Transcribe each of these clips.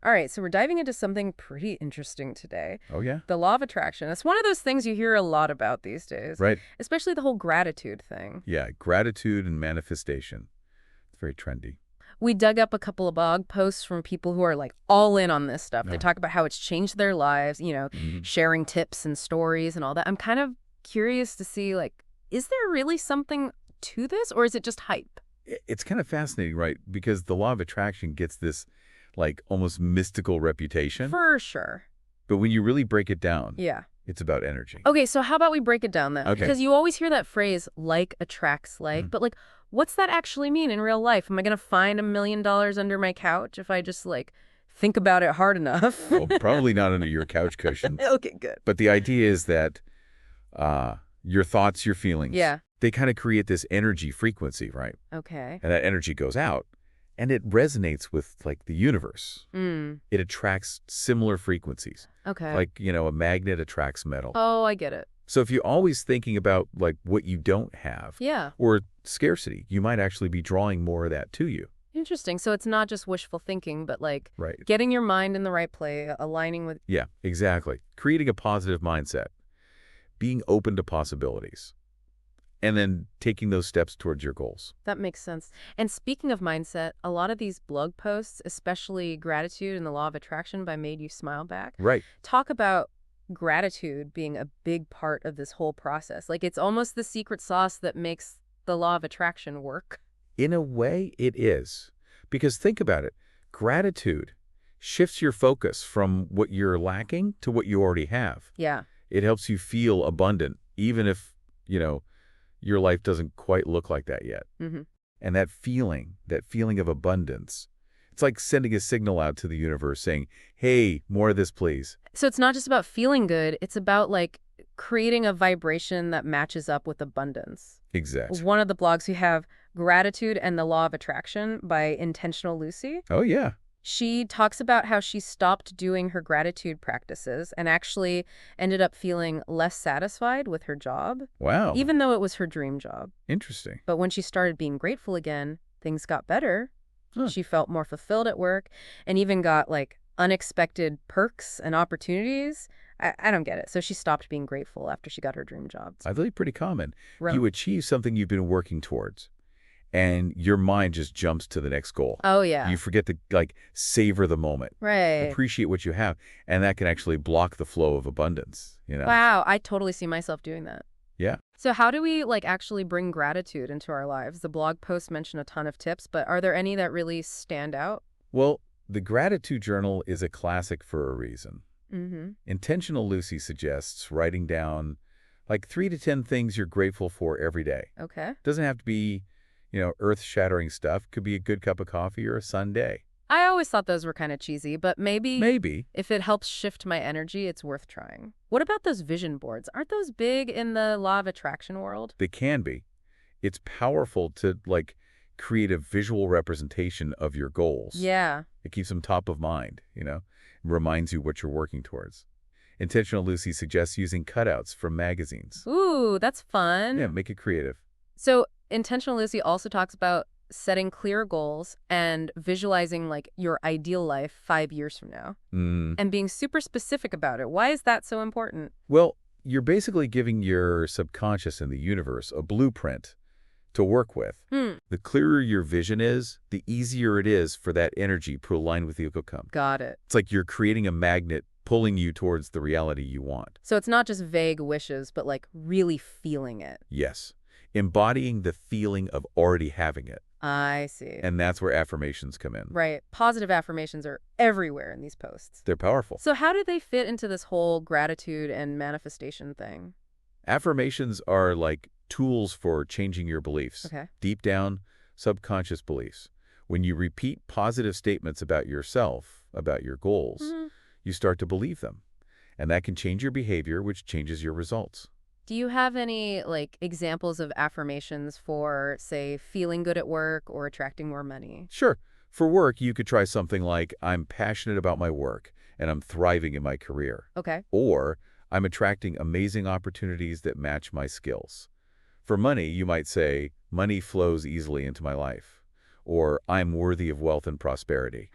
All right, so we're diving into something pretty interesting today. Oh, yeah? The law of attraction. It's one of those things you hear a lot about these days, Right. especially the whole gratitude thing. Yeah, gratitude and manifestation. It's very trendy. We dug up a couple of blog posts from people who are like all in on this stuff. They No. talk about how it's changed their lives, Mhm. sharing tips and stories and all that. I'm kind of curious to see, like, is there really something to this or is it just hype? It's kind of fascinating, right? Because the law of attraction gets this, like, almost mystical reputation. For sure. But when you really break it down, Yeah. it's about energy. Okay, so how about we break it down then? Okay. Because you always hear that phrase, like attracts like, but like, what's that actually mean in real life? Am I going to find $1 million under my couch if I just like think about it hard enough? Well, probably not under your couch cushion. Okay, good. But the idea is that your thoughts, your feelings, Yeah. they kind of create this energy frequency, right? Okay. And that energy goes out, and it resonates with, like, the universe. It attracts similar frequencies. Okay. Like, a magnet attracts metal. Oh, I get it. So if you're always thinking about, like, what you don't have Yeah. or scarcity, you might actually be drawing more of that to you. Interesting. So it's not just wishful thinking, but like Right. getting your mind in the right place, aligning with. Yeah, exactly. Creating a positive mindset, being open to possibilities, and then taking those steps towards your goals. That makes sense. And speaking of mindset, a lot of these blog posts, especially Gratitude and the Law of Attraction by Made You Smile Back, Right. talk about gratitude being a big part of this whole process. Like it's almost the secret sauce that makes the law of attraction work. In a way, it is. Because think about it. Gratitude shifts your focus from what you're lacking to what you already have. Yeah. It helps you feel abundant, even if, your life doesn't quite look like that yet. Mm-hmm. And that feeling of abundance, it's like sending a signal out to the universe saying, hey, more of this, please. So it's not just about feeling good. It's about like creating a vibration that matches up with abundance. Exact. One of the blogs we have, Gratitude and the Law of Attraction by Intentional Lucy. Oh, yeah. She talks about how she stopped doing her gratitude practices and actually ended up feeling less satisfied with her job, Wow. even though it was her dream job. Interesting. But when she started being grateful again, things got better. Huh. She felt more fulfilled at work and even got like unexpected perks and opportunities. I don't get it. So she stopped being grateful after she got her dream job. I believe pretty common. Right. You achieve something you've been working towards, and your mind just jumps to the next goal. Oh, yeah. You forget to, like, savor the moment. Right. Appreciate what you have, and that can actually block the flow of abundance, Wow, I totally see myself doing that. Yeah. So how do we like actually bring gratitude into our lives? The blog posts mention a ton of tips, but are there any that really stand out? Well, the gratitude journal is a classic for a reason. Mm-hmm. Intentional Lucy suggests writing down, like, 3 to 10 things you're grateful for every day. Okay. Doesn't have to be, earth-shattering stuff. Could be a good cup of coffee or a sundae. I always thought those were kind of cheesy, but maybe Maybe. if it helps shift my energy, it's worth trying. What about those vision boards? Aren't those big in the law of attraction world? They can be. It's powerful to, like, create a visual representation of your goals. Yeah. It keeps them top of mind, reminds you what you're working towards. Intentional Lucy suggests using cutouts from magazines. Ooh, that's fun. Yeah, make it creative. So Intentional Lucy also talks about setting clear goals and visualizing like your ideal life 5 years from now and being super specific about it. Why is that so important? Well, you're basically giving your subconscious and the universe a blueprint to work with. The clearer your vision is, the easier it is for that energy to align with the outcome. Got it. It's like you're creating a magnet pulling you towards the reality you want. So it's not just vague wishes, but like really feeling it. Yes. Embodying the feeling of already having it. I see. And that's where affirmations come in. Right. Positive affirmations are everywhere in these posts. They're powerful. So how do they fit into this whole gratitude and manifestation thing? Affirmations are like tools for changing your beliefs. Okay. Deep down, subconscious beliefs. When you repeat positive statements about yourself, about your goals, you start to believe them. And that can change your behavior, which changes your results. Do you have any like examples of affirmations for, say, feeling good at work or attracting more money? Sure. For work, you could try something like, I'm passionate about my work and I'm thriving in my career. Okay. Or, I'm attracting amazing opportunities that match my skills. For money, you might say, money flows easily into my life. Or, I'm worthy of wealth and prosperity.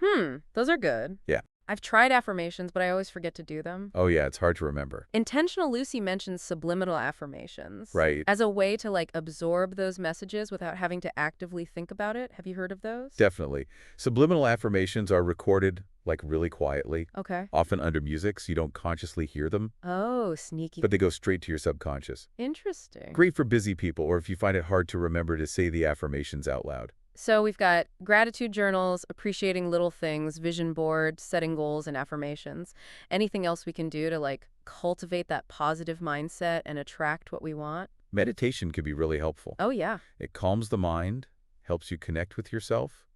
Those are good. Yeah. I've tried affirmations, but I always forget to do them. Oh yeah, it's hard to remember. Intentional Lucy mentions subliminal affirmations Right. as a way to like absorb those messages without having to actively think about it. Have you heard of those? Definitely. Subliminal affirmations are recorded, like really quietly, Okay. often under music so you don't consciously hear them, Oh, sneaky. but they go straight to your subconscious. Interesting. Great for busy people or if you find it hard to remember to say the affirmations out loud. So we've got gratitude journals, appreciating little things, vision board, setting goals, and affirmations. Anything else we can do to like cultivate that positive mindset and attract what we want? Meditation can be really helpful. Oh, yeah. It calms the mind, helps you connect with yourself,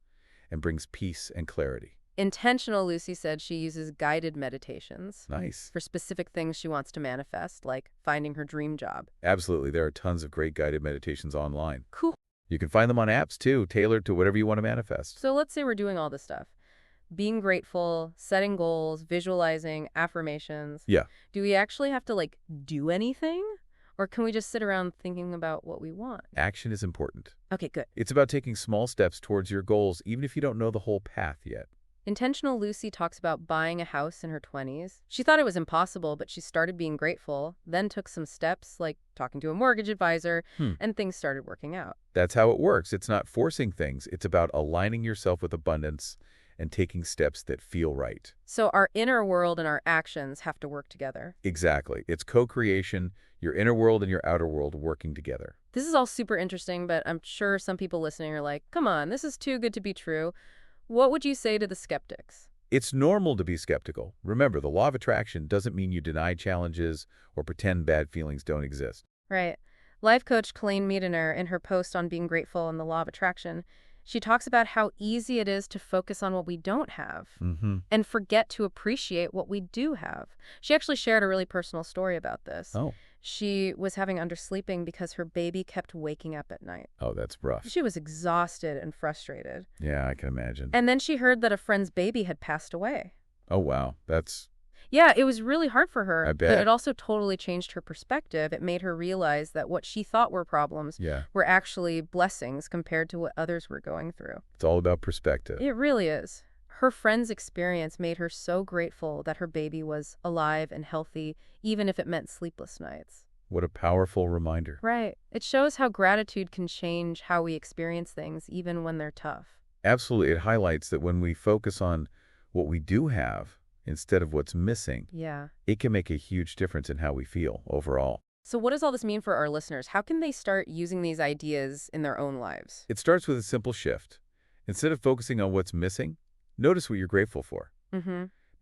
and brings peace and clarity. Intentional Lucy said she uses guided meditations Nice. for specific things she wants to manifest, like finding her dream job. Absolutely. There are tons of great guided meditations online. Cool. You can find them on apps too, tailored to whatever you want to manifest. So let's say we're doing all this stuff. Being grateful, setting goals, visualizing, affirmations. Yeah. Do we actually have to like do anything? Or can we just sit around thinking about what we want? Action is important. Okay, good. It's about taking small steps towards your goals, even if you don't know the whole path yet. Intentional Lucy talks about buying a house in her 20s. She thought it was impossible, but she started being grateful, then took some steps, like talking to a mortgage advisor, and things started working out. That's how it works. It's not forcing things. It's about aligning yourself with abundance and taking steps that feel right. So our inner world and our actions have to work together. Exactly. It's co-creation, your inner world and your outer world working together. This is all super interesting, but I'm sure some people listening are like, come on, this is too good to be true. What would you say to the skeptics? It's normal to be skeptical. Remember, the law of attraction doesn't mean you deny challenges or pretend bad feelings don't exist. Right. Life coach Colleen Miedener, in her post on being grateful and the law of attraction, she talks about how easy it is to focus on what we don't have and forget to appreciate what we do have. She actually shared a really personal story about this. Oh. She was having undersleeping because her baby kept waking up at night. Oh, that's rough. She was exhausted and frustrated. Yeah, I can imagine. And then she heard that a friend's baby had passed away. Oh, wow. That's... Yeah, it was really hard for her. I bet. But it also totally changed her perspective. It made her realize that what she thought were problems were actually blessings compared to what others were going through. It's all about perspective. It really is. Her friend's experience made her so grateful that her baby was alive and healthy, even if it meant sleepless nights. What a powerful reminder. Right. It shows how gratitude can change how we experience things, even when they're tough. Absolutely. It highlights that when we focus on what we do have instead of what's missing, it can make a huge difference in how we feel overall. So what does all this mean for our listeners? How can they start using these ideas in their own lives? It starts with a simple shift. Instead of focusing on what's missing, notice what you're grateful for.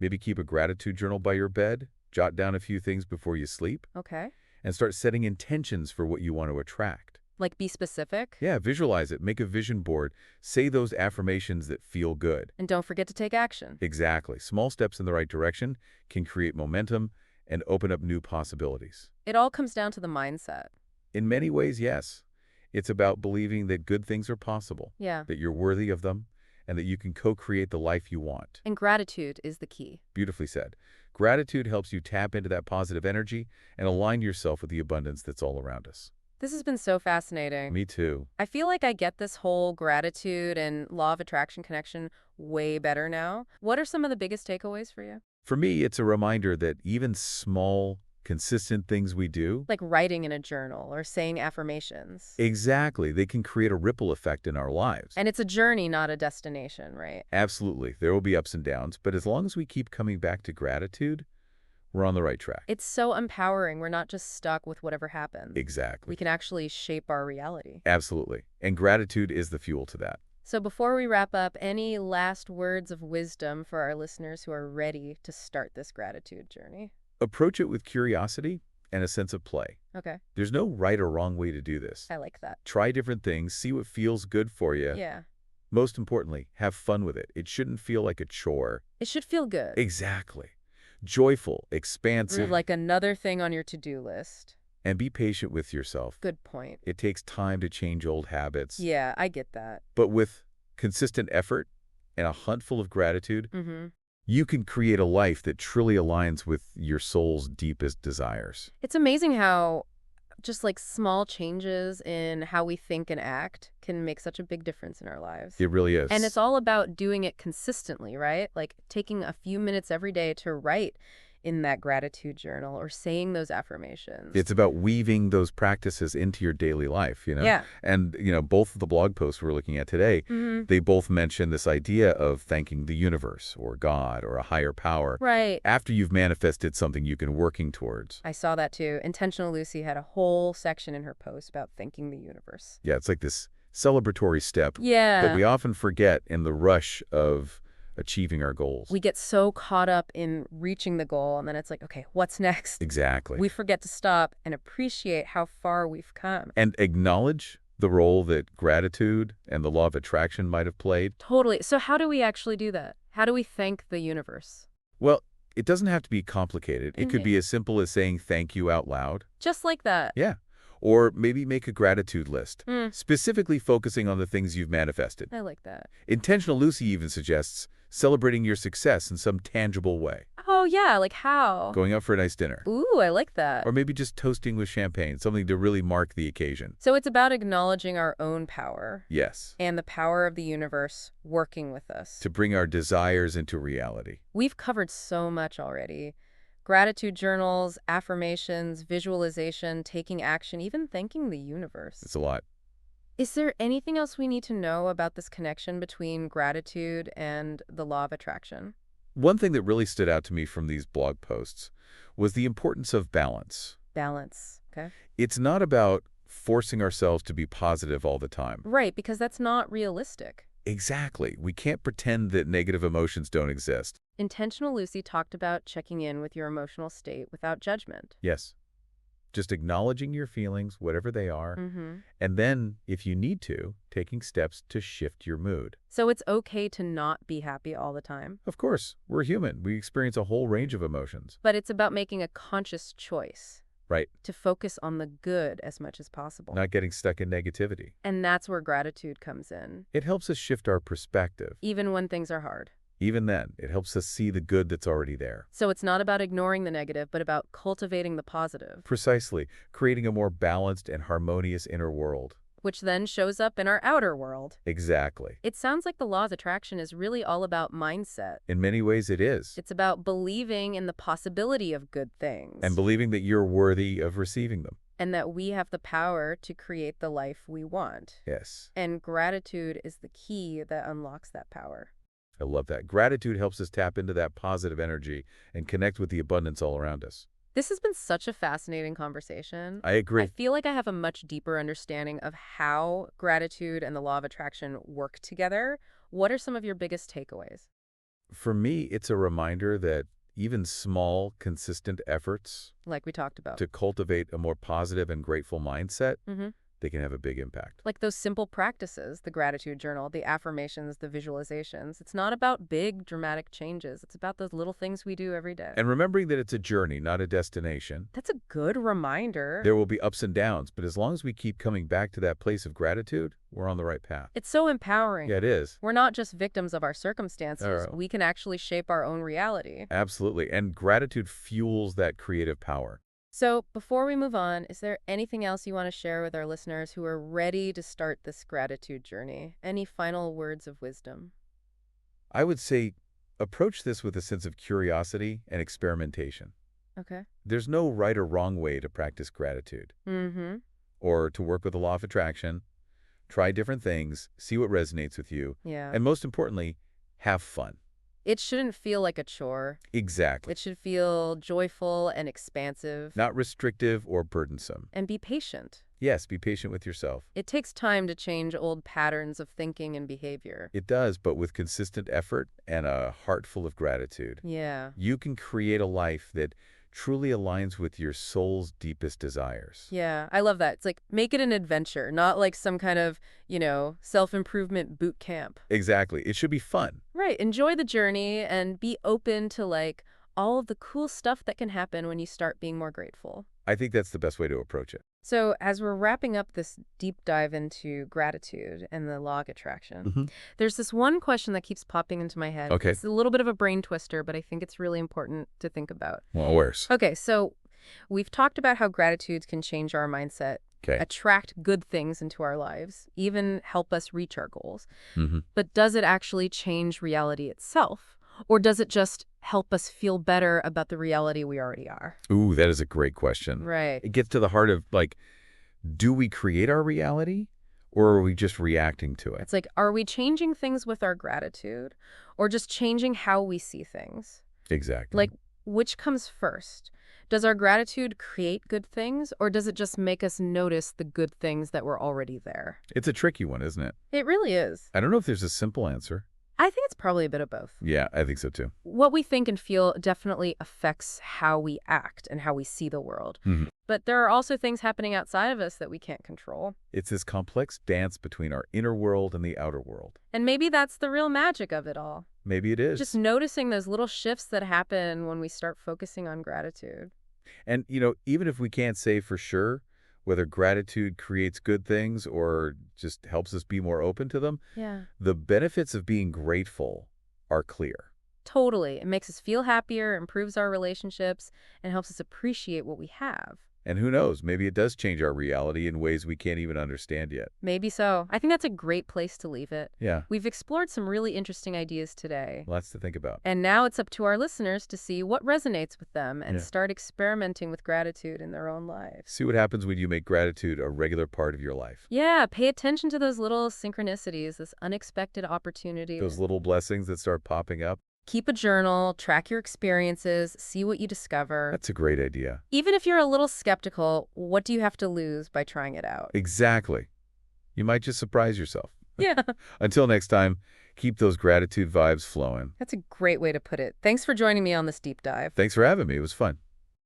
Maybe keep a gratitude journal by your bed, jot down a few things before you sleep, Okay. and start setting intentions for what you want to attract. Like be specific? Yeah, visualize it. Make a vision board. Say those affirmations that feel good. And don't forget to take action. Exactly. Small steps in the right direction can create momentum and open up new possibilities. It all comes down to the mindset. In many ways, yes. It's about believing that good things are possible, Yeah. that you're worthy of them, and that you can co-create the life you want. And gratitude is the key. Beautifully said. Gratitude helps you tap into that positive energy and align yourself with the abundance that's all around us. This has been so fascinating. Me too. I feel like I get this whole gratitude and law of attraction connection way better now. What are some of the biggest takeaways for you? For me, it's a reminder that even small, consistent things we do, Like writing in a journal or saying affirmations. exactly, they can create a ripple effect in our lives. And it's a journey, not a destination, right? Absolutely. There will be ups and downs, but as long as we keep coming back to gratitude, we're on the right track. It's so empowering. We're not just stuck with whatever happens. Exactly. We can actually shape our reality. Absolutely. And gratitude is the fuel to that. So before we wrap up, any last words of wisdom for our listeners who are ready to start this gratitude journey? Approach it with curiosity and a sense of play. Okay. There's no right or wrong way to do this. I like that. Try different things, see what feels good for you. Yeah. Most importantly, have fun with it. It shouldn't feel like a chore. It should feel good. Exactly. Joyful, expansive. Like another thing on your to-do list. And be patient with yourself. Good point. It takes time to change old habits. Yeah, I get that. But with consistent effort and a hunt full of gratitude, you can create a life that truly aligns with your soul's deepest desires. It's amazing how just like small changes in how we think and act can make such a big difference in our lives. It really And it's is. all about doing it consistently, right? Like taking a few minutes every day to write in that gratitude journal or saying those affirmations. It's about weaving those practices into your daily life, you know? Yeah. And, both of the blog posts we're looking at today, they both mention this idea of thanking the universe or God or a higher power Right. after you've manifested something you've been working towards. I saw that too. Intentional Lucy had a whole section in her post about thanking the universe. Yeah, it's like this celebratory step that Yeah. we often forget in the rush of achieving our goals. We get so caught up in reaching the goal, and then it's like, okay, what's next? Exactly. We forget to stop and appreciate how far we've come. And acknowledge the role that gratitude and the law of attraction might have played. Totally. So how do we actually do that? How do we thank the universe? Well, it doesn't have to be complicated. It could Okay. be as simple as saying thank you out loud. Just like that. Yeah. Or maybe make a gratitude list, Mm, specifically focusing on the things you've manifested. I like that. Intentional Lucy even suggests celebrating your success in some tangible way. Oh, yeah, like how? Going out for a nice dinner. Ooh, I like that. Or maybe just toasting with champagne, something to really mark the occasion. So it's about acknowledging our own power Yes. and the power of the universe working with us. To bring our desires into reality. We've covered so much already. Gratitude journals, affirmations, visualization, taking action, even thanking the universe. It's a lot. Is there anything else we need to know about this connection between gratitude and the law of attraction? One thing that really stood out to me from these blog posts was the importance of balance. Balance, okay? It's not about forcing ourselves to be positive all the time. Right, because that's not realistic. Exactly. We can't pretend that negative emotions don't exist. Intentional Lucy talked about checking in with your emotional state without judgment. Yes. Just acknowledging your feelings, whatever they are, Mm-hmm. and then, if you need to, taking steps to shift your mood. So it's okay to not be happy all the time, Of course, we're human. We experience a whole range of emotions. but it's about making a conscious choice Right. to focus on the good as much as possible. Not getting stuck in negativity. And that's where gratitude comes in, It helps us shift our perspective. even when things are hard. Even then, it helps us see the good that's already there. So it's not about ignoring the negative, but about cultivating the positive, Precisely, creating a more balanced and harmonious inner world. which then shows up in our outer world. Exactly. It sounds like the law of attraction is really all about mindset. In many ways, it is. It's about believing in the possibility of good things. And believing that you're worthy of receiving them. And that we have the power to create the life we want. Yes. And gratitude is the key that unlocks that power. I love that. Gratitude helps us tap into that positive energy and connect with the abundance all around us. This has been such a fascinating conversation. I agree. I feel like I have a much deeper understanding of how gratitude and the law of attraction work together. What are some of your biggest takeaways? For me, it's a reminder that even small, consistent efforts Like we talked about. to cultivate a more positive and grateful mindset, Mm-hmm. they can have a big impact. Like those simple practices, the gratitude journal, the affirmations, the visualizations. It's not about big, dramatic changes. It's about those little things we do every day. And remembering that it's a journey, not a destination. That's a good reminder. There will be ups and downs, but as long as we keep coming back to that place of gratitude, we're on the right path. It's so empowering. Yeah, it is. We're not just victims of our circumstances. Oh. We can actually shape our own reality. Absolutely. And gratitude fuels that creative power. So before we move on, is there anything else you want to share with our listeners who are ready to start this gratitude journey? Any final words of wisdom? I would say approach this with a sense of curiosity and experimentation. Okay. There's no right or wrong way to practice gratitude Mm-hmm. or to work with the law of attraction. Try different things, see what resonates with you, Yeah. and most importantly, have fun. It shouldn't feel like a chore. Exactly. It should feel joyful and expansive. Not restrictive or burdensome. And be patient. Yes, be patient with yourself. It takes time to change old patterns of thinking and behavior. It does, but with consistent effort and a heart full of gratitude, Yeah. you can create a life that truly aligns with your soul's deepest desires. Yeah, I love that. It's like, make it an adventure, not like some kind of, self-improvement boot camp. Exactly. It should be fun. Right. Enjoy the journey and be open to like all of the cool stuff that can happen when you start being more grateful. I think that's the best way to approach it. So as we're wrapping up this deep dive into gratitude and the law of attraction, there's this one question that keeps popping into my head. Okay. It's a little bit of a brain twister, but I think it's really important to think about. Well, where's? Okay, so We've talked about how gratitude can change our mindset, Okay. attract good things into our lives, even help us reach our goals. Mm-hmm. But does it actually change reality itself? Or does it just help us feel better about the reality we already are? Ooh, that is a great question. Right. It gets to the heart of, like, do we create our reality or are we just reacting to it? It's like, are we changing things with our gratitude or just changing how we see things? Exactly. Like, which comes first? Does our gratitude create good things or does it just make us notice the good things that were already there? It's a tricky one, isn't it? It really is. I don't know if there's a simple answer. I think it's probably a bit of both. Yeah, I think so too. What we think and feel definitely affects how we act and how we see the world. Mhm. But there are also things happening outside of us that we can't control. It's this complex dance between our inner world and the outer world. And maybe that's the real magic of it all. Maybe it is. Just noticing those little shifts that happen when we start focusing on gratitude. And, even if we can't say for sure whether gratitude creates good things or just helps us be more open to them, Yeah. the benefits of being grateful are clear. Totally. It makes us feel happier, improves our relationships, and helps us appreciate what we have. And who knows, maybe it does change our reality in ways we can't even understand yet. Maybe so. I think that's a great place to leave it. Yeah, We've explored some really interesting ideas today. lots to think about. And now it's up to our listeners to see what resonates with them and Yeah. start experimenting with gratitude in their own lives. See what happens when you make gratitude a regular part of your life. Yeah, pay attention to those little synchronicities, this unexpected opportunity. Those little blessings that start popping up. Keep a journal, track your experiences, see what you discover. That's a great idea. Even if you're a little skeptical, what do you have to lose by trying it out? Exactly. You might just surprise yourself. Yeah, Until next time, keep those gratitude vibes flowing. that's a great way to put it. Thanks for joining me on this deep dive. Thanks for having me. It was fun.